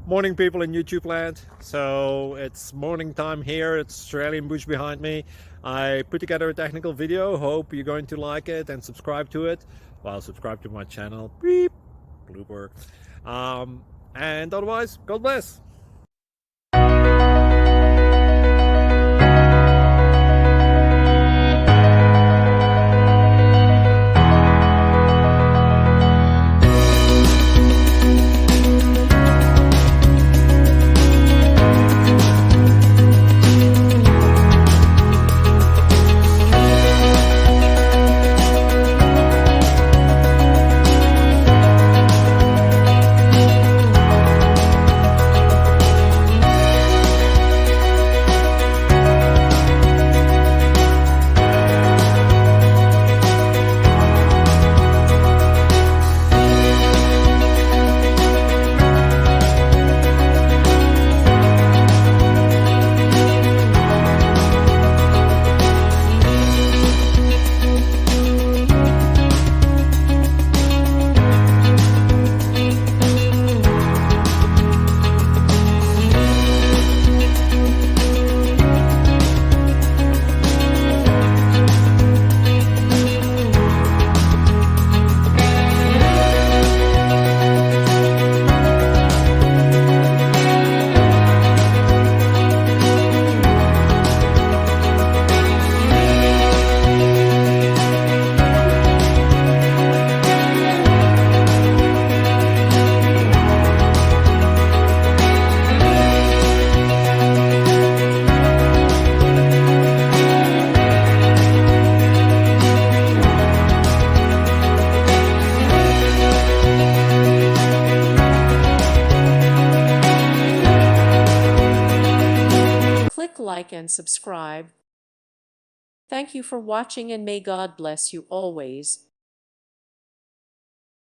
Morning, people in YouTube land. So it's morning time here. It's Australian bush behind me. I put together a technical video. Hope you're going to like it and subscribe to it. Well, subscribe to my channel. Beep, blooper. And otherwise, God bless. Click like and subscribe. Thank you for watching and may God bless you always.